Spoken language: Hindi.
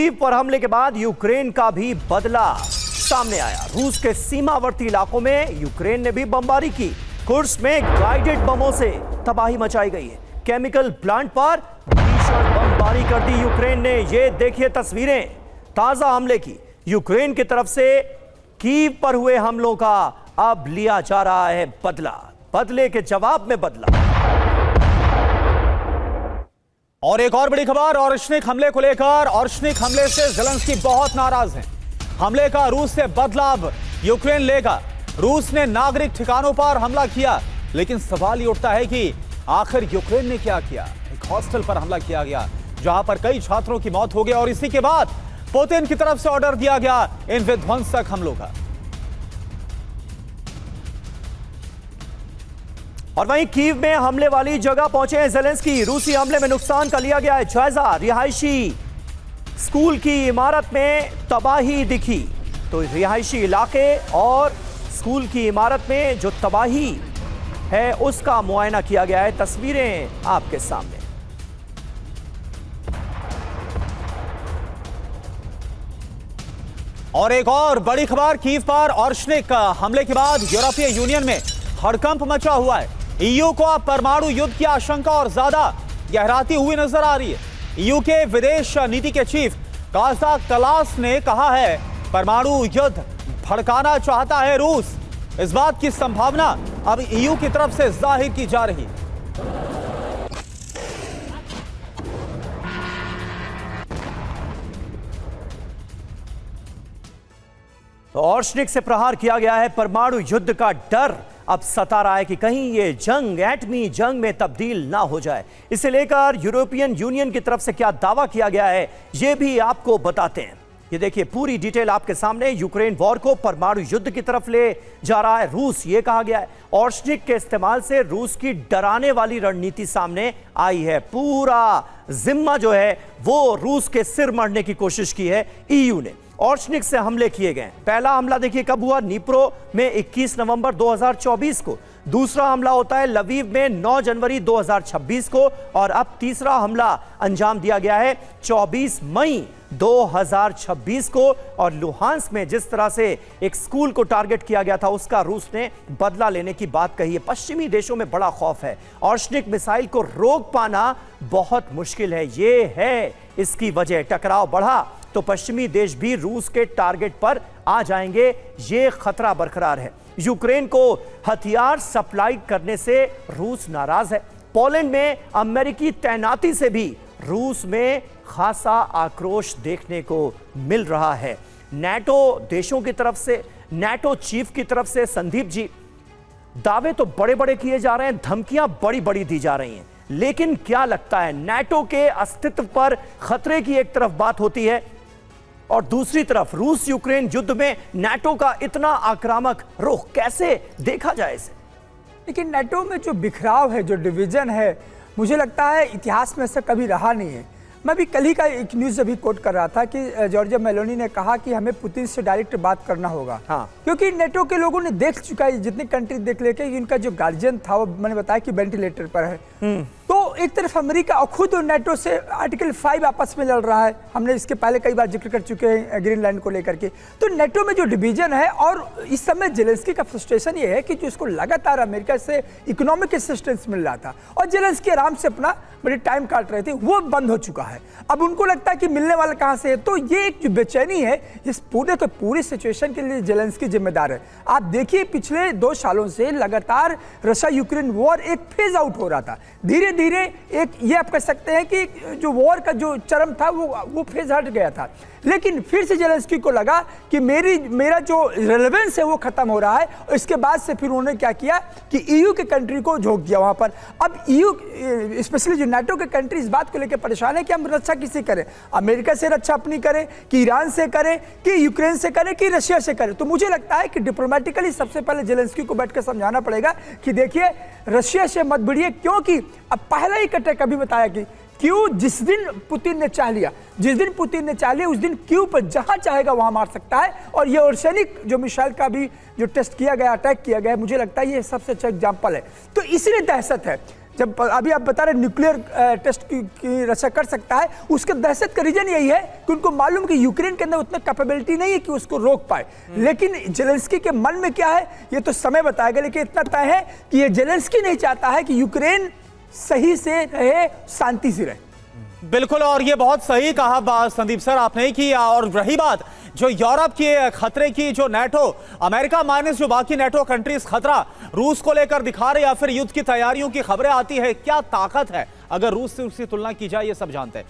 कीव पर हमले के बाद यूक्रेन का भी बदला सामने आया। रूस के सीमावर्ती इलाकों में यूक्रेन ने भी बमबारी की। कुर्स्क में गाइडेड बमों से तबाही मचाई गई है। केमिकल प्लांट पर भीषण बमबारी कर दी यूक्रेन ने। ये देखिए तस्वीरें ताजा हमले की। यूक्रेन की तरफ से कीव पर हुए हमलों का अब लिया जा रहा है बदला, बदले के जवाब में बदला। और एक और बड़ी खबर ओरशनिक हमले को लेकर। ओरशनिक हमले से ज़ेलेंस्की बहुत नाराज हैं। हमले का रूस से बदला अब यूक्रेन लेगा। रूस ने नागरिक ठिकानों पर हमला किया, लेकिन सवाल ये उठता है कि आखिर यूक्रेन ने क्या किया। एक हॉस्टल पर हमला किया गया जहां पर कई छात्रों की मौत हो गई और इसी के बाद पुतिन की तरफ से ऑर्डर दिया गया इन विध्वंसक हमलों का। और वहीं कीव में हमले वाली जगह पहुंचे हैं ज़ेलेंस्की। रूसी हमले में नुकसान का लिया गया है जायजा। रिहायशी स्कूल की इमारत में तबाही दिखी, तो रिहायशी इलाके और स्कूल की इमारत में जो तबाही है उसका मुआयना किया गया है। तस्वीरें आपके सामने। और एक और बड़ी खबर कीव पर ओरशनिक हमले के बाद यूरोपीय यूनियन में हड़कंप मचा हुआ है। ईयू को अब परमाणु युद्ध की आशंका और ज्यादा गहराती हुई नजर आ रही है। ईयू के विदेश नीति के चीफ काजा कलास ने कहा है परमाणु युद्ध भड़काना चाहता है रूस। इस बात की संभावना अब ईयू की तरफ से जाहिर की जा रही है। तो ओरशनिक से प्रहार किया गया है। परमाणु युद्ध का डर अब सता रहा है कि कहीं ये जंग एटमी जंग में तब्दील ना हो जाए। इसे लेकर यूरोपियन यूनियन की तरफ से क्या दावा किया गया है ये भी आपको बताते हैं। ये देखिए पूरी डिटेल आपके सामने। यूक्रेन वॉर को परमाणु युद्ध की तरफ ले जा रहा है रूस, ये कहा गया है। ओरशनिक के इस्तेमाल से रूस की डराने वाली रणनीति सामने आई है। पूरा जिम्मा जो है वो रूस के सिर मरने की कोशिश की है ईयू ने। ओरशनिक से हमले किए गए। पहला हमला देखिए कब हुआ, नीप्रो में 21 नवंबर 2024 को। दूसरा हमला होता है लवीव में 9 जनवरी 2026 को। और अब तीसरा हमला अंजाम दिया गया है 24 मई 2026 को। और लुहांस्क में जिस तरह से एक स्कूल को टारगेट किया गया था उसका रूस ने बदला लेने की बात कही है। पश्चिमी देशों में बड़ा खौफ है। ओरशनिक मिसाइल को रोक पाना बहुत मुश्किल है, ये है इसकी वजह। टकराव बढ़ा तो पश्चिमी देश भी रूस के टारगेट पर आ जाएंगे, ये खतरा बरकरार है। यूक्रेन को हथियार सप्लाई करने से रूस नाराज है। पोलैंड में अमेरिकी तैनाती से भी रूस में खासा आक्रोश देखने को मिल रहा है। नाटो देशों की तरफ से, नाटो चीफ की तरफ से संदीप जी, दावे तो बड़े बड़े किए जा रहे हैं, धमकियां बड़ी बड़ी दी जा रही हैं, लेकिन क्या लगता है नाटो के अस्तित्व पर खतरे की एक तरफ बात होती है और दूसरी तरफ रूस यूक्रेन युद्ध में नाटो का इतना आक्रामक रुख कैसे देखा जाए इसे? लेकिन नाटो में जो बिखराव है, जो डिवीजन है, मुझे लगता है इतिहास में ऐसा कभी रहा नहीं है। मैं भी कल ही का एक न्यूज़ अभी कोट कर रहा था कि जॉर्जिया मेलोनी ने कहा कि हमें पुतिन से डायरेक्ट बात करना होगा। हाँ। क्योंकि नेटो के लोगों ने देख चुका है, जितनी कंट्री देख लेके इनका जो गार्जियन था वो मैंने बताया कि वेंटिलेटर पर है। तो एक तरफ अमेरिका और खुद नेटो से आर्टिकल 5 आपस में लड़ रहा है। हमने इसके पहले कई बार जिक्र कर चुके हैं ग्रीनलैंड को लेकर के। तो नेटो में जो डिवीजन है और इस समय जेलेंस्की का फ्रस्ट्रेशन ये है कि जो इसको लगातार अमेरिका से इकोनॉमिक असिस्टेंस मिल रहा था और जेलेंस्की आराम से अपना बड़े टाइम काट रहे थे, वो बंद हो चुका है। अब उनको लगता है कि मिलने वाला कहाँ से है। तो ये एक जो बेचैनी है, इस पूरे के पूरे सिचुएशन के लिए जेलेंस्की जिम्मेदार है। आप देखिए पिछले 2 सालों से लगातार रशिया यूक्रेन वॉर एक फेज आउट हो रहा था। धीरे धीरे एक ये आप कह सकते हैं कि जो वॉर का जो चरम था वो फेज हट गया था। लेकिन फिर से जेलेंस्की को लगा कि मेरा जो रेलेवेंस है वो खत्म हो रहा है। और इसके बाद से फिर उन्होंने क्या किया कि ईयू के कंट्री को झोंक दिया वहां पर। अब ईयू स्पेशली जो नाटो के कंट्री इस बात को लेकर परेशान है कि हम रक्षा किसी करें, अमेरिका से रक्षा अपनी करें कि ईरान से करें कि यूक्रेन से करें कि रशिया से करें। तो मुझे लगता है कि डिप्लोमेटिकली सबसे पहले जेलेंस्की को बैठकर समझाना पड़ेगा कि देखिए रशिया से मत भिड़िए। क्योंकि अब पहला ही कटक अभी बताया कि क्यों जिस दिन पुतिन ने चाह लिया, उस दिन क्यों पर जहां चाहेगा वहां मार सकता है। और ये ओरशनिक जो मिसाइल का भी जो टेस्ट किया गया, अटैक किया गया, मुझे लगता है ये सबसे अच्छा एग्जाम्पल है। तो इसलिए दहशत है। जब अभी आप बता रहे न्यूक्लियर टेस्ट की रक्षा कर सकता है, उसके दहशत का रीजन यही है कि उनको मालूम कि यूक्रेन के अंदर उतना कैपेबिलिटी नहीं है कि उसको रोक पाए। लेकिन जेलेंस्की के मन में क्या है ये तो समय बताएगा, लेकिन इतना तय है कि ये जेलेंस्की नहीं चाहता है कि यूक्रेन सही से रहे, शांति से रहे। बिल्कुल, और ये बहुत सही कहा संदीप सर आपने कि और रही बात जो यूरोप के खतरे की, जो नेटो अमेरिका माइनस जो बाकी नेटो कंट्रीज खतरा रूस को लेकर दिखा रहे या फिर युद्ध की तैयारियों की खबरें आती है, क्या ताकत है अगर रूस से उसकी तुलना की जाए, ये सब जानते हैं।